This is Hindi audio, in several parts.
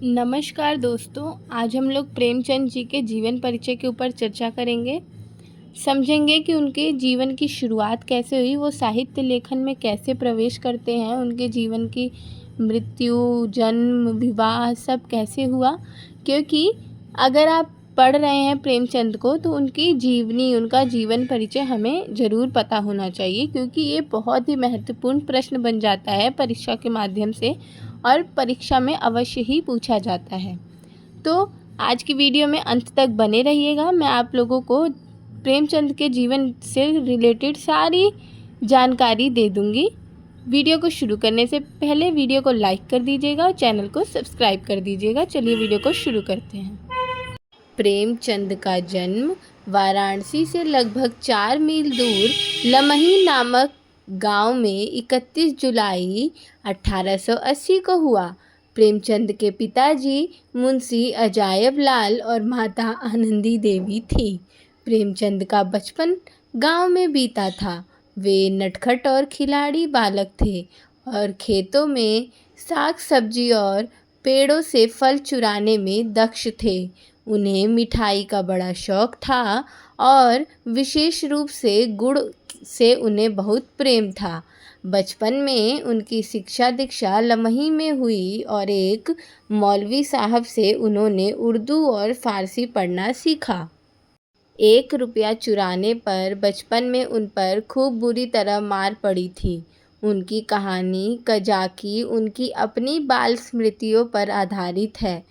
नमस्कार दोस्तों, आज हम लोग प्रेमचंद जी के जीवन परिचय के ऊपर चर्चा करेंगे। समझेंगे कि उनके जीवन की शुरुआत कैसे हुई, वो साहित्य लेखन में कैसे प्रवेश करते हैं, उनके जीवन की मृत्यु, जन्म, विवाह सब कैसे हुआ। क्योंकि अगर आप पढ़ रहे हैं प्रेमचंद को तो उनकी जीवनी, उनका जीवन परिचय हमें ज़रूर पता होना चाहिए, क्योंकि ये बहुत ही महत्वपूर्ण प्रश्न बन जाता है परीक्षा के माध्यम से और परीक्षा में अवश्य ही पूछा जाता है। तो आज की वीडियो में अंत तक बने रहिएगा। मैं आप लोगों को प्रेमचंद के जीवन से रिलेटेड सारी जानकारी दे दूंगी। वीडियो को शुरू करने से पहले वीडियो को लाइक कर दीजिएगा और चैनल को सब्सक्राइब कर दीजिएगा। चलिए वीडियो को शुरू करते हैं। प्रेमचंद का जन्म वाराणसी से लगभग 4 मील दूर लमही नामक गांव में 31 जुलाई 1880 को हुआ। प्रेमचंद के पिताजी मुंशी अजायब लाल और माता आनंदी देवी थी। प्रेमचंद का बचपन गांव में बीता था। वे नटखट और खिलाड़ी बालक थे और खेतों में साग सब्जी और पेड़ों से फल चुराने में दक्ष थे। उन्हें मिठाई का बड़ा शौक था और विशेष रूप से गुड़ से उन्हें बहुत प्रेम था। बचपन में उनकी शिक्षा दीक्षा लमही में हुई और एक मौलवी साहब से उन्होंने उर्दू और फारसी पढ़ना सीखा। 1 रुपया चुराने पर बचपन में उन पर खूब बुरी तरह मार पड़ी थी। उनकी कहानी कजाकी उनकी अपनी बाल स्मृतियों पर आधारित है।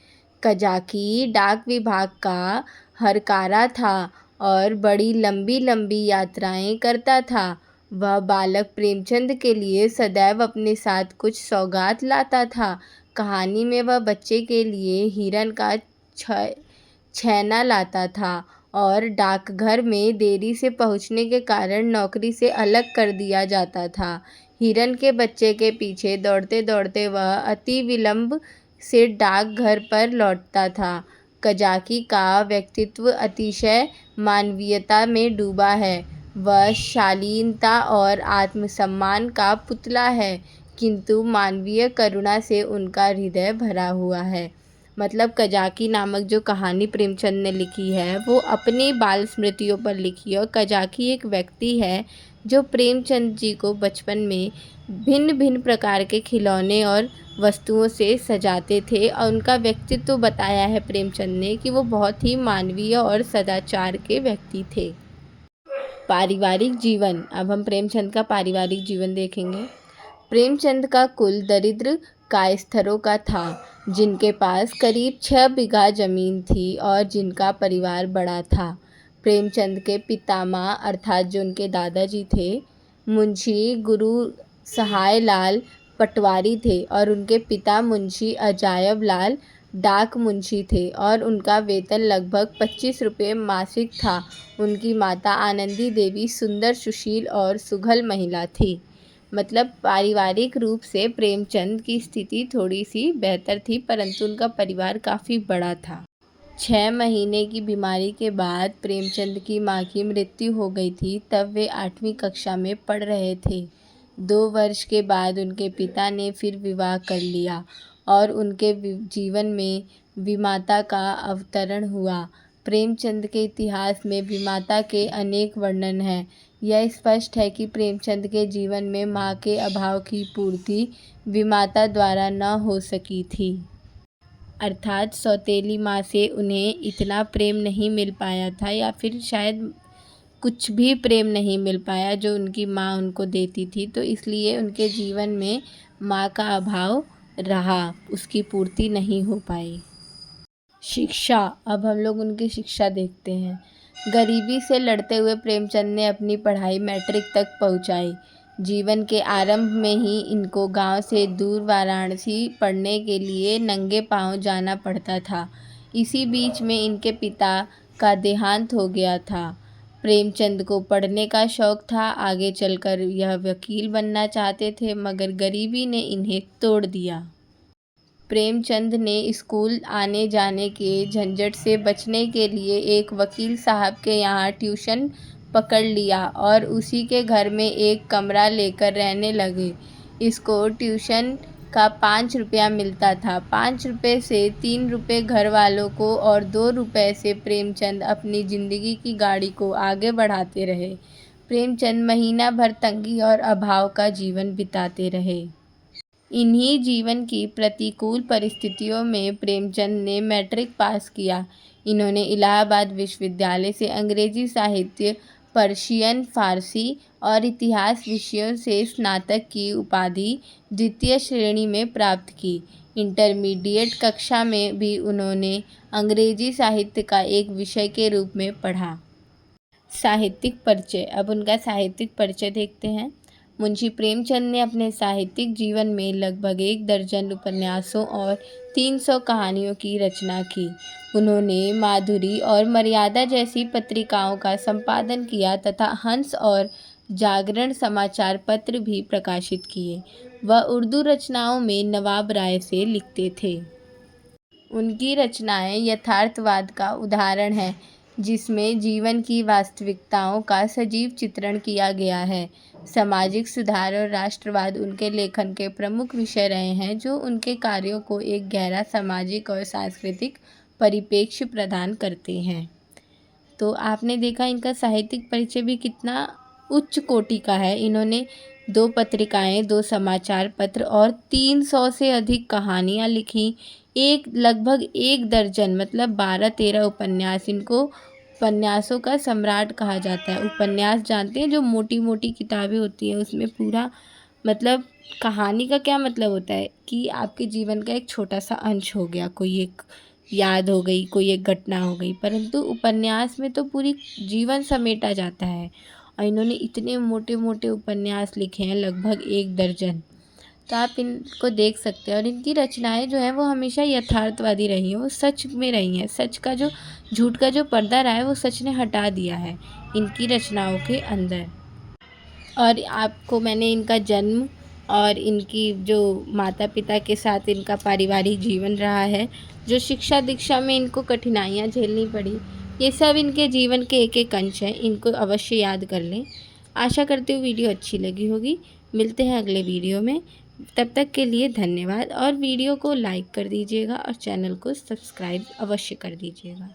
कजाकी डाक विभाग का हरकारा था और बड़ी लंबी लंबी यात्राएं करता था। वह बालक प्रेमचंद के लिए सदैव अपने साथ कुछ सौगात लाता था। कहानी में वह बच्चे के लिए हिरन का छैना लाता था और डाकघर में देरी से पहुंचने के कारण नौकरी से अलग कर दिया जाता था। हिरन के बच्चे के पीछे दौड़ते दौड़ते वह अति विलंब से डाकघर पर लौटता था। कजाकी का व्यक्तित्व अतिशय मानवीयता में डूबा है। वह शालीनता और आत्मसम्मान का पुतला है, किंतु मानवीय करुणा से उनका हृदय भरा हुआ है। मतलब कजाकी नामक जो कहानी प्रेमचंद ने लिखी है वो अपनी बाल स्मृतियों पर लिखी है। और कजाकी एक व्यक्ति है जो प्रेमचंद जी को बचपन में भिन्न भिन्न प्रकार के खिलौने और वस्तुओं से सजाते थे और उनका व्यक्तित्व बताया है प्रेमचंद ने कि वो बहुत ही मानवीय और सदाचार के व्यक्ति थे। पारिवारिक जीवन, अब हम प्रेमचंद का पारिवारिक जीवन देखेंगे। प्रेमचंद का कुल दरिद्र कायस्थरों का था, जिनके पास करीब 6 बीघा जमीन थी और जिनका परिवार बड़ा था। प्रेमचंद के पितामह अर्थात जो उनके दादाजी थे, मुंशी गुरु सहाय लाल पटवारी थे और उनके पिता मुंशी अजायब लाल डाक मुंशी थे और उनका वेतन लगभग 25 रुपये मासिक था। उनकी माता आनंदी देवी सुंदर, सुशील और सुघल महिला थी। मतलब पारिवारिक रूप से प्रेमचंद की स्थिति थोड़ी सी बेहतर थी, परंतु उनका परिवार काफ़ी बड़ा था। 6 महीने की बीमारी के बाद प्रेमचंद की मां की मृत्यु हो गई थी। तब वे 8वीं कक्षा में पढ़ रहे थे। 2 वर्ष के बाद उनके पिता ने फिर विवाह कर लिया और उनके जीवन में विमाता का अवतरण हुआ। प्रेमचंद के इतिहास में विमाता के अनेक वर्णन हैं। यह स्पष्ट है कि प्रेमचंद के जीवन में मां के अभाव की पूर्ति विमाता द्वारा न हो सकी थी, अर्थात सौतेली माँ से उन्हें इतना प्रेम नहीं मिल पाया था या फिर शायद कुछ भी प्रेम नहीं मिल पाया जो उनकी माँ उनको देती थी। तो इसलिए उनके जीवन में माँ का अभाव रहा, उसकी पूर्ति नहीं हो पाई। शिक्षा, अब हम लोग उनकी शिक्षा देखते हैं। गरीबी से लड़ते हुए प्रेमचंद ने अपनी पढ़ाई मैट्रिक तक पहुंचाई। जीवन के आरंभ में ही इनको गांव से दूर वाराणसी पढ़ने के लिए नंगे पांव जाना पड़ता था। इसी बीच में इनके पिता का देहांत हो गया था। प्रेमचंद को पढ़ने का शौक था, आगे चलकर यह वकील बनना चाहते थे, मगर गरीबी ने इन्हें तोड़ दिया। प्रेमचंद ने स्कूल आने जाने के झंझट से बचने के लिए एक वकील साहब के यहाँ ट्यूशन पकड़ लिया और उसी के घर में एक कमरा लेकर रहने लगे। इसको ट्यूशन का 5 रुपया मिलता था। 5 रुपये से 3 रुपये घर वालों को और 2 रुपये से प्रेमचंद अपनी ज़िंदगी की गाड़ी को आगे बढ़ाते रहे। प्रेमचंद महीना भर तंगी और अभाव का जीवन बिताते रहे। इन्हीं जीवन की प्रतिकूल परिस्थितियों में प्रेमचंद ने मैट्रिक पास किया। इन्होंने इलाहाबाद विश्वविद्यालय से अंग्रेजी साहित्य, पर्शियन, फारसी और इतिहास विषयों से स्नातक की उपाधि द्वितीय श्रेणी में प्राप्त की। इंटरमीडिएट कक्षा में भी उन्होंने अंग्रेजी साहित्य का एक विषय के रूप में पढ़ा। साहित्यिक परिचय। अब उनका साहित्यिक परिचय देखते हैं। मुंशी प्रेमचंद ने अपने साहित्यिक जीवन में लगभग 1 दर्जन उपन्यासों और 300 कहानियों की रचना की। उन्होंने माधुरी और मर्यादा जैसी पत्रिकाओं का संपादन किया तथा हंस और जागरण समाचार पत्र भी प्रकाशित किए। वह उर्दू रचनाओं में नवाब राय से लिखते थे। उनकी रचनाएं यथार्थवाद का उदाहरण है, जिसमें जीवन की वास्तविकताओं का सजीव चित्रण किया गया है। सामाजिक सुधार और राष्ट्रवाद उनके लेखन के प्रमुख विषय रहे हैं, जो उनके कार्यों को एक गहरा सामाजिक और सांस्कृतिक परिप्रेक्ष्य प्रदान करते हैं। तो आपने देखा इनका साहित्यिक परिचय भी कितना उच्च कोटि का है। इन्होंने 2 पत्रिकाएं, 2 समाचार पत्र और 300 से अधिक कहानियाँ लिखी। लगभग 1 दर्जन मतलब 12-13 उपन्यास। इनको उपन्यासों का सम्राट कहा जाता है। उपन्यास जानते हैं, जो मोटी मोटी किताबें होती हैं, उसमें पूरा मतलब कहानी का क्या मतलब होता है कि आपके जीवन का एक छोटा सा अंश हो गया, कोई एक याद हो गई, कोई एक घटना हो गई, परंतु उपन्यास में तो पूरी जीवन समेटा जाता है। और इन्होंने इतने मोटे मोटे उपन्यास लिखे हैं, लगभग 1 दर्जन। तो आप इनको देख सकते हैं। और इनकी रचनाएं जो हैं वो हमेशा यथार्थवादी रही हैं, वो सच में रही हैं। सच का जो झूठ का जो पर्दा रहा है वो सच ने हटा दिया है इनकी रचनाओं के अंदर। और आपको मैंने इनका जन्म और इनकी जो माता पिता के साथ इनका पारिवारिक जीवन रहा है, जो शिक्षा दीक्षा में इनको कठिनाइयाँ झेलनी पड़ी, ये सब इनके जीवन के एक एक अंश हैं। इनको अवश्य याद कर लें। आशा करती हूँ वीडियो अच्छी लगी होगी। मिलते हैं अगले वीडियो में। तब तक के लिए धन्यवाद। और वीडियो को लाइक कर दीजिएगा और चैनल को सब्सक्राइब अवश्य कर दीजिएगा।